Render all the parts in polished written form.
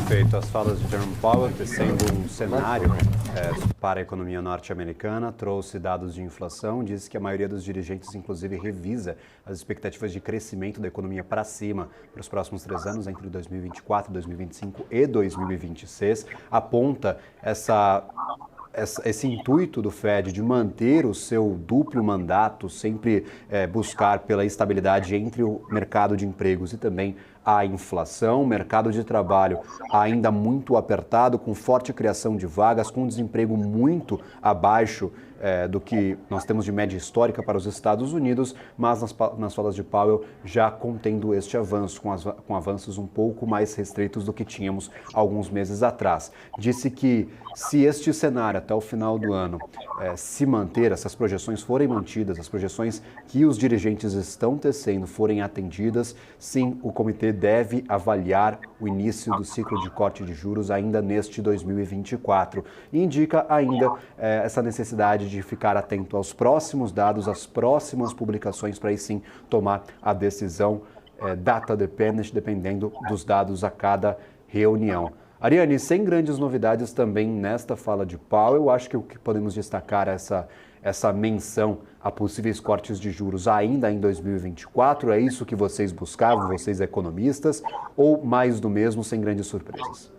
Perfeito. As falas de Jerome Powell, tecendo um cenário para a economia norte-americana, trouxe dados de inflação, disse que a maioria dos dirigentes, inclusive, revisa as expectativas de crescimento da economia para cima para os próximos 3 anos, entre 2024, 2025 e 2026, aponta esse intuito do Fed de manter o seu duplo mandato, sempre buscar pela estabilidade entre o mercado de empregos e também a inflação, mercado de trabalho ainda muito apertado, com forte criação de vagas, com desemprego muito abaixo do que nós temos de média histórica para os Estados Unidos, mas nas falas de Powell já contendo este avanço, com avanços um pouco mais restritos do que tínhamos alguns meses atrás. Disse que se este cenário até o final do ano se manter, essas projeções forem mantidas, as projeções que os dirigentes estão tecendo forem atendidas, sim, o comitê deve avaliar o início do ciclo de corte de juros ainda neste 2024. E indica ainda essa necessidade de ficar atento aos próximos dados, às próximas publicações, para aí sim tomar a decisão data dependent, dependendo dos dados a cada reunião. Ariane, sem grandes novidades também nesta fala de Powell, eu acho que o que podemos destacar é essa menção a possíveis cortes de juros ainda em 2024. É isso que vocês buscavam, vocês economistas, ou mais do mesmo, sem grandes surpresas?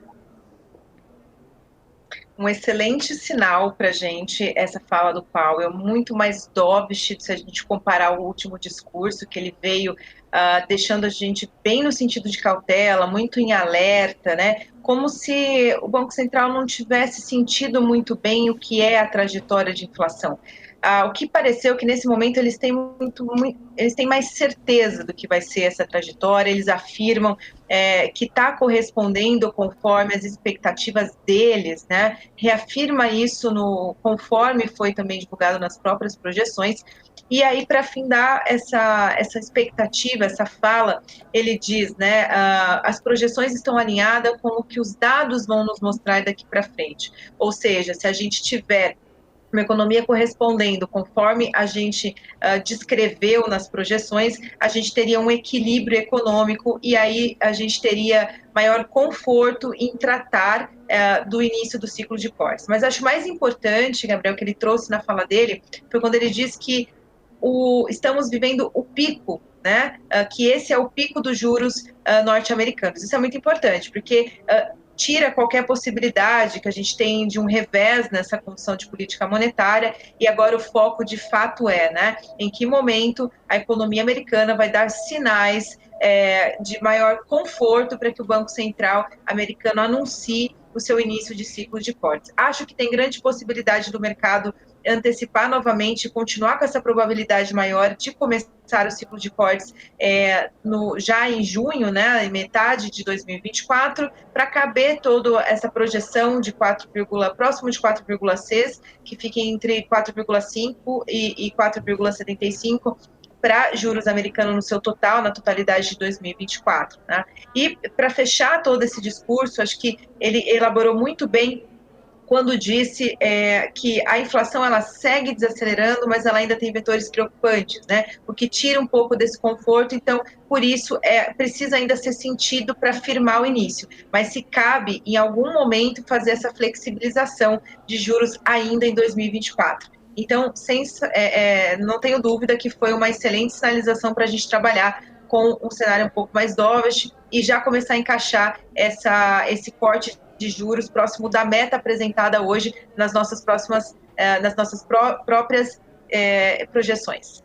Um excelente sinal para a gente essa fala do Powell, muito mais dovish se a gente comparar o último discurso, que ele veio deixando a gente bem no sentido de cautela, muito em alerta, né? Como se o Banco Central não tivesse sentido muito bem o que é a trajetória de inflação. O que pareceu que nesse momento eles têm mais certeza do que vai ser essa trajetória, eles afirmam que está correspondendo conforme as expectativas deles, né? Reafirma isso conforme foi também divulgado nas próprias projeções. E aí, para findar essa expectativa, essa fala, ele diz, né, as projeções estão alinhadas com o que os dados vão nos mostrar daqui para frente. Ou seja, se a gente tiver uma economia correspondendo conforme a gente descreveu nas projeções, a gente teria um equilíbrio econômico e aí a gente teria maior conforto em tratar do início do ciclo de cortes. Mas acho mais importante, Gabriel, que ele trouxe na fala dele, foi quando ele disse que estamos vivendo o pico, né? Que esse é o pico dos juros norte-americanos. Isso é muito importante, porque tira qualquer possibilidade que a gente tem de um revés nessa condição de política monetária, e agora o foco de fato né, em que momento a economia americana vai dar sinais de maior conforto para que o Banco Central americano anuncie o seu início de ciclo de cortes. Acho que tem grande possibilidade do mercado antecipar novamente e continuar com essa probabilidade maior de começar o ciclo de cortes já em junho, né, em metade de 2024, para caber toda essa projeção de próximo de 4,6, que fica entre 4,5 e 4,75 para juros americanos no seu total, na totalidade de 2024. Né? E para fechar todo esse discurso, acho que ele elaborou muito bem quando disse que a inflação ela segue desacelerando, mas ela ainda tem vetores preocupantes, né? O que tira um pouco desse conforto. Então, por isso, precisa ainda ser sentido para firmar o início. Mas se cabe, em algum momento, fazer essa flexibilização de juros ainda em 2024. Então, não tenho dúvida que foi uma excelente sinalização para a gente trabalhar com um cenário um pouco mais dovish e já começar a encaixar esse corte de juros próximo da meta apresentada hoje nas nossas próprias projeções.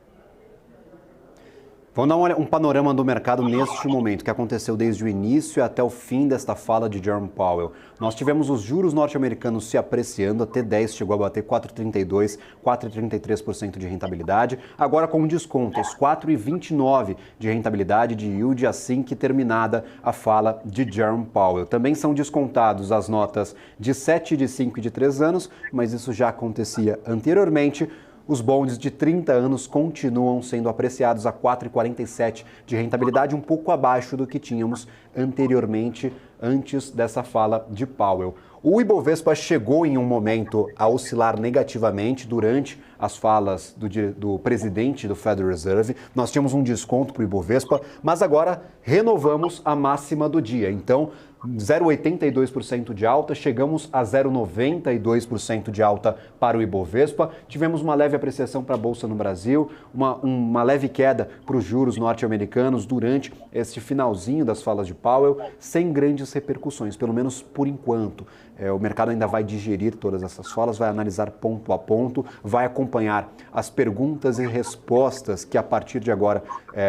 Vamos dar um panorama do mercado neste momento, o que aconteceu desde o início até o fim desta fala de Jerome Powell. Nós tivemos os juros norte-americanos se apreciando, a T10 chegou a bater 4,32%, 4,33% de rentabilidade. Agora com descontos, 4,29% de rentabilidade de yield, assim que terminada a fala de Jerome Powell. Também são descontados as notas de 7, de 5 e de 3 anos, mas isso já acontecia anteriormente. Os bonds de 30 anos continuam sendo apreciados a 4,47 de rentabilidade, um pouco abaixo do que tínhamos anteriormente antes dessa fala de Powell. O Ibovespa chegou em um momento a oscilar negativamente durante as falas do presidente do Federal Reserve. Nós tínhamos um desconto para o Ibovespa, mas agora renovamos a máxima do dia. Então, 0,82% de alta, chegamos a 0,92% de alta para o Ibovespa. Tivemos uma leve apreciação para a Bolsa no Brasil, uma leve queda para os juros norte-americanos durante este finalzinho das falas de Powell, sem grandes repercussões, pelo menos por enquanto. O mercado ainda vai digerir todas essas falas, vai analisar ponto a ponto, vai acompanhar as perguntas e respostas que a partir de agora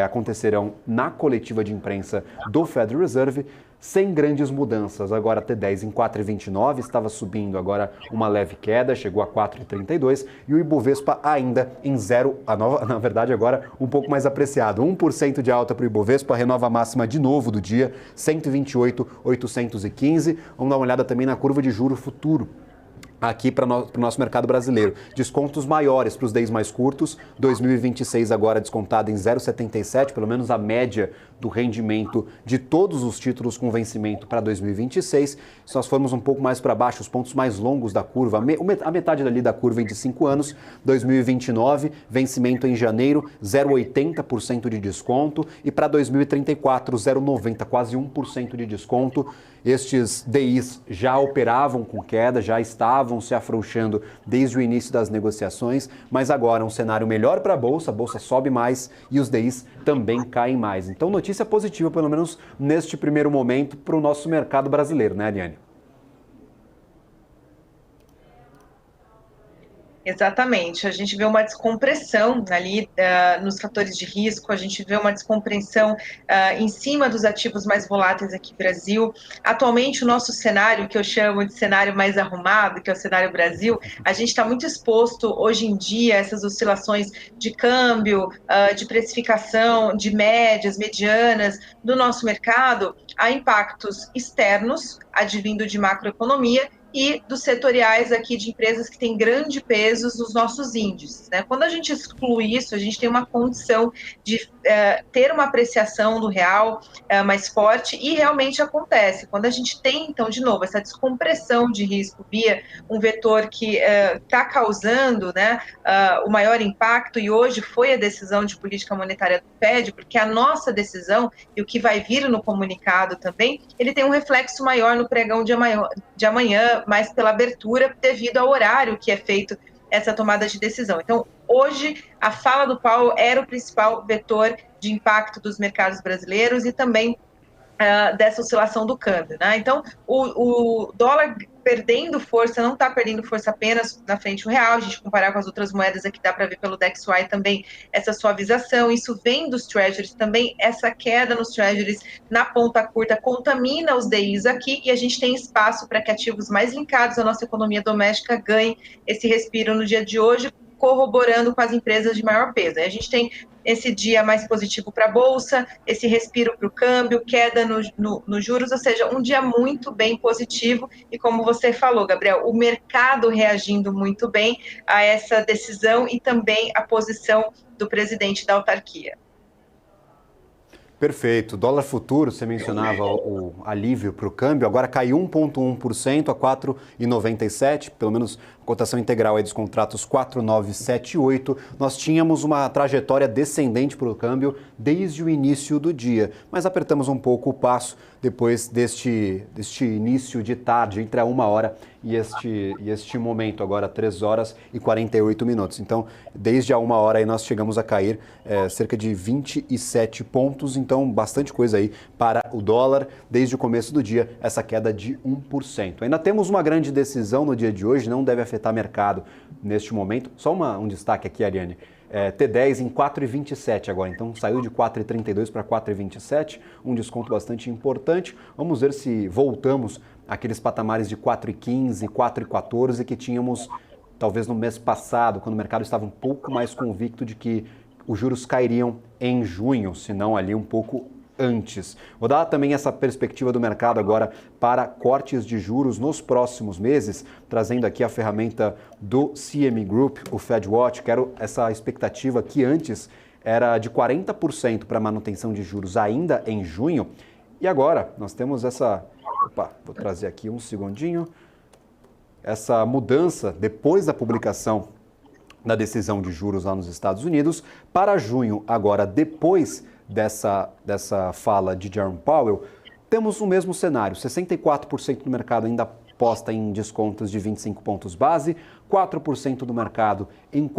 acontecerão na coletiva de imprensa do Federal Reserve, sem grandes mudanças. Agora T10 em 4,29, estava subindo agora uma leve queda, chegou a 4,32 e o Ibovespa ainda em zero, na verdade agora um pouco mais apreciado, 1% de alta para o Ibovespa, renova a máxima de novo do dia, 128.815. Vamos dar uma olhada também na curva de juro futuro aqui para o nosso mercado brasileiro. Descontos maiores para os DIs mais curtos, 2026 agora descontado em 0,77, pelo menos a média do rendimento de todos os títulos com vencimento para 2026. Se nós formos um pouco mais para baixo, os pontos mais longos da curva, a metade dali da curva em de 5 anos, 2029, vencimento em janeiro, 0,80% de desconto e para 2034, 0,90%, quase 1% de desconto. Estes DIs já operavam com queda, já estavam se afrouxando desde o início das negociações, mas agora um cenário melhor para a Bolsa sobe mais e os DIs também caem mais. Então, notícia positiva, pelo menos neste primeiro momento, para o nosso mercado brasileiro, né, Ariane? Exatamente, a gente vê uma descompressão ali nos fatores de risco, a gente vê uma descompressão em cima dos ativos mais voláteis aqui no Brasil. Atualmente o nosso cenário, que eu chamo de cenário mais arrumado, que é o cenário Brasil, a gente está muito exposto hoje em dia a essas oscilações de câmbio, de precificação, de médias, medianas do nosso mercado, a impactos externos, advindo de macroeconomia, e dos setoriais aqui de empresas que têm grande peso nos nossos índices, né? Quando a gente exclui isso, a gente tem uma condição de ter uma apreciação do real mais forte e realmente acontece. Quando a gente tem, então, de novo, essa descompressão de risco via um vetor que está causando, né, o maior impacto, e hoje foi a decisão de política monetária do FED, porque a nossa decisão e o que vai vir no comunicado também, ele tem um reflexo maior no pregão de amanhã, mais pela abertura, devido ao horário que é feito essa tomada de decisão. Então, hoje, a fala do Powell era o principal vetor de impacto dos mercados brasileiros e também dessa oscilação do câmbio, né? Então, o dólar perdendo força, não está perdendo força apenas na frente do real, a gente comparar com as outras moedas aqui, dá para ver pelo DXY também essa suavização, isso vem dos treasuries também, essa queda nos treasuries na ponta curta contamina os DIs aqui e a gente tem espaço para que ativos mais linkados à nossa economia doméstica ganhem esse respiro no dia de hoje, corroborando com as empresas de maior peso. A gente tem esse dia mais positivo para a Bolsa, esse respiro para o câmbio, queda nos juros, ou seja, um dia muito bem positivo e como você falou, Gabriel, o mercado reagindo muito bem a essa decisão e também a posição do presidente da autarquia. Perfeito. Dólar futuro, você mencionava o alívio para o câmbio, agora caiu 1,1% a 4,97, pelo menos a cotação integral aí dos contratos 4,978. Nós tínhamos uma trajetória descendente para o câmbio desde o início do dia, mas apertamos um pouco o passo depois deste início de tarde, entre a 1h e este momento, agora 3h48. Então, desde a 1h aí nós chegamos a cair cerca de 27 pontos, então bastante coisa aí para o dólar. Desde o começo do dia, essa queda de 1%. Ainda temos uma grande decisão no dia de hoje, não deve afetar mercado neste momento. Só um destaque aqui, Ariane. T10 em 4,27 agora, então saiu de 4,32 para 4,27, um desconto bastante importante. Vamos ver se voltamos àqueles patamares de 4,15, 4,14 que tínhamos talvez no mês passado, quando o mercado estava um pouco mais convicto de que os juros cairiam em junho, se não ali um pouco antes. Vou dar também essa perspectiva do mercado agora para cortes de juros nos próximos meses, trazendo aqui a ferramenta do CME Group, o FedWatch. Quero essa expectativa que antes era de 40% para manutenção de juros ainda em junho, e agora nós temos Opa, vou trazer aqui um segundinho. Essa mudança, depois da publicação da decisão de juros lá nos Estados Unidos, para junho, agora depois dessa fala de Jerome Powell, temos o mesmo cenário, 64% do mercado ainda aposta em descontos de 25 pontos base, 4% do mercado em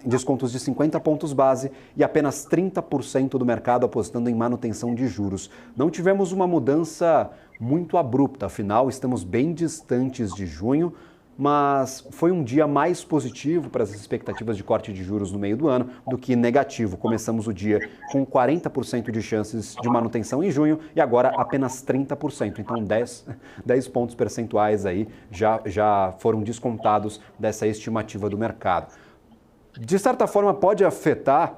descontos de 50 pontos base e apenas 30% do mercado apostando em manutenção de juros. Não tivemos uma mudança muito abrupta, afinal estamos bem distantes de junho, mas foi um dia mais positivo para as expectativas de corte de juros no meio do ano do que negativo. Começamos o dia com 40% de chances de manutenção em junho e agora apenas 30%. Então 10 pontos percentuais aí já foram descontados dessa estimativa do mercado. De certa forma pode afetar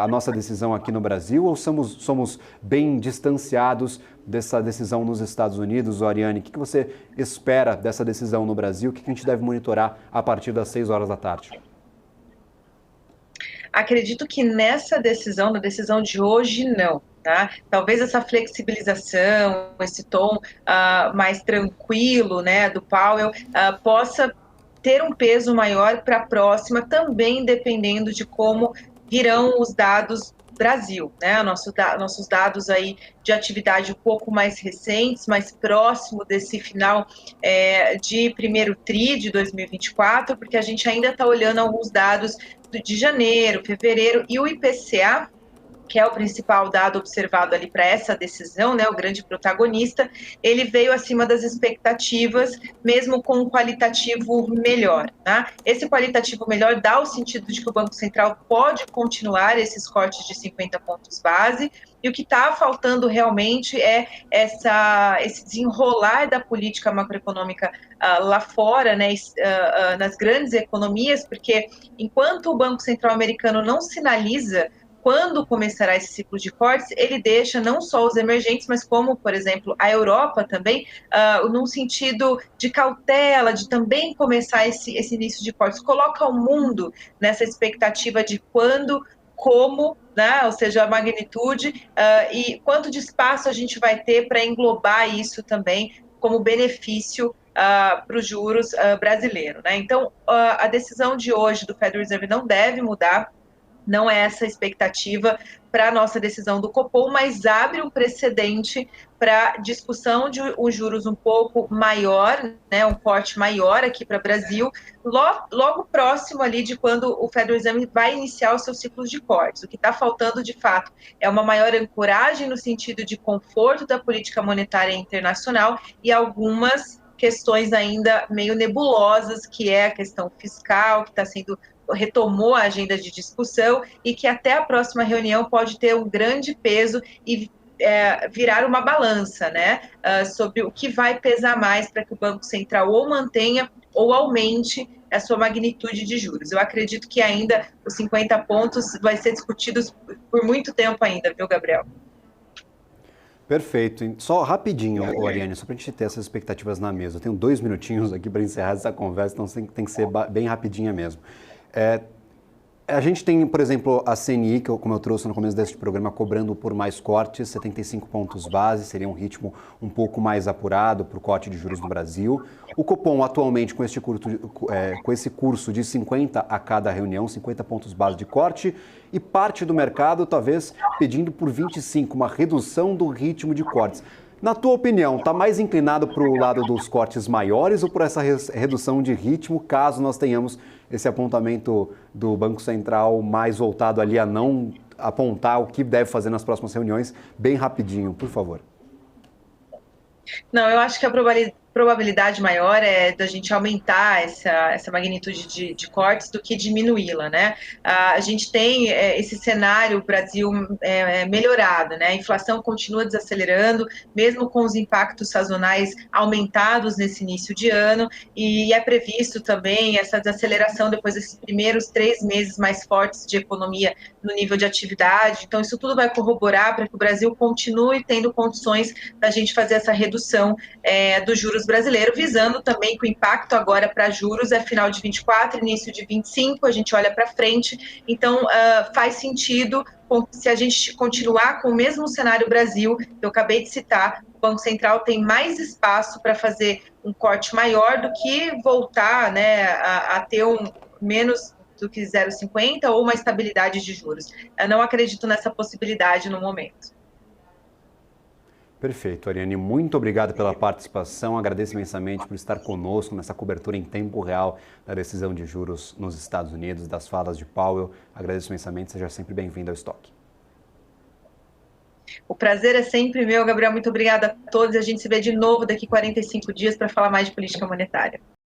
a nossa decisão aqui no Brasil ou somos bem distanciados dessa decisão nos Estados Unidos? Ariane, o que você espera dessa decisão no Brasil? O que a gente deve monitorar a partir das 6 horas da tarde? Acredito que nessa decisão, na decisão de hoje, não. Tá? Talvez essa flexibilização, esse tom mais tranquilo, né, do Powell, possa ter um peso maior para a próxima, também dependendo de como virão os dados Brasil, né? Nossos dados aí de atividade um pouco mais recentes, mais próximo desse final de primeiro TRI de 2024, porque a gente ainda está olhando alguns dados de janeiro, fevereiro, e o IPCA, que é o principal dado observado ali para essa decisão, né, o grande protagonista, ele veio acima das expectativas, mesmo com um qualitativo melhor. Tá? Esse qualitativo melhor dá o sentido de que o Banco Central pode continuar esses cortes de 50 pontos base, e o que está faltando realmente é esse desenrolar da política macroeconômica lá fora, né, nas grandes economias, porque enquanto o Banco Central americano não sinaliza quando começará esse ciclo de cortes, ele deixa não só os emergentes, mas como, por exemplo, a Europa também, num sentido de cautela, de também começar esse início de cortes, coloca o mundo nessa expectativa de quando, como, né, ou seja, a magnitude e quanto de espaço a gente vai ter para englobar isso também como benefício para os juros brasileiros. Né? Então, a decisão de hoje do Federal Reserve não deve mudar, não é essa a expectativa para a nossa decisão do Copom, mas abre um precedente para discussão de um juros um pouco maior, né, um corte maior aqui para o Brasil, logo próximo ali de quando o Federal Reserve vai iniciar os seus ciclos de cortes. O que está faltando, de fato, é uma maior ancoragem no sentido de conforto da política monetária internacional e algumas questões ainda meio nebulosas, que é a questão fiscal, que está sendo retomou a agenda de discussão e que até a próxima reunião pode ter um grande peso e virar uma balança, né, sobre o que vai pesar mais para que o Banco Central ou mantenha ou aumente a sua magnitude de juros. Eu acredito que ainda os 50 pontos vai ser discutidos por muito tempo ainda, viu, Gabriel? Perfeito. Só rapidinho, Ariane, só para a gente ter essas expectativas na mesa. Eu tenho 2 minutinhos aqui para encerrar essa conversa, então tem que ser bem rapidinha mesmo. A gente tem, por exemplo, a CNI, que como eu trouxe no começo deste programa, cobrando por mais cortes, 75 pontos base, seria um ritmo um pouco mais apurado para o corte de juros no Brasil. O Copom, atualmente, com esse curso de 50 a cada reunião, 50 pontos base de corte, e parte do mercado, talvez, pedindo por 25, uma redução do ritmo de cortes. Na tua opinião, está mais inclinado para o lado dos cortes maiores ou por essa redução de ritmo, caso nós tenhamos esse apontamento do Banco Central mais voltado ali a não apontar o que deve fazer nas próximas reuniões? Bem rapidinho, por favor. Não, eu acho que a probabilidade maior é da gente aumentar essa magnitude de cortes do que diminuí-la, né? A gente tem esse cenário Brasil melhorado, né? A inflação continua desacelerando, mesmo com os impactos sazonais aumentados nesse início de ano, e é previsto também essa desaceleração depois desses primeiros 3 meses mais fortes de economia no nível de atividade. Então, isso tudo vai corroborar para que o Brasil continue tendo condições da gente fazer essa redução dos juros brasileiro, visando também que o impacto agora para juros é final de 24, início de 25, a gente olha para frente, então faz sentido, se a gente continuar com o mesmo cenário Brasil, que eu acabei de citar, o Banco Central tem mais espaço para fazer um corte maior do que voltar, né, a ter menos do que 0,50 ou uma estabilidade de juros. Eu não acredito nessa possibilidade no momento. Perfeito, Ariane. Muito obrigado pela participação. Agradeço imensamente por estar conosco nessa cobertura em tempo real da decisão de juros nos Estados Unidos, das falas de Powell. Agradeço imensamente. Seja sempre bem-vindo ao Estoque. O prazer é sempre meu, Gabriel. Muito obrigada a todos. A gente se vê de novo daqui a 45 dias para falar mais de política monetária.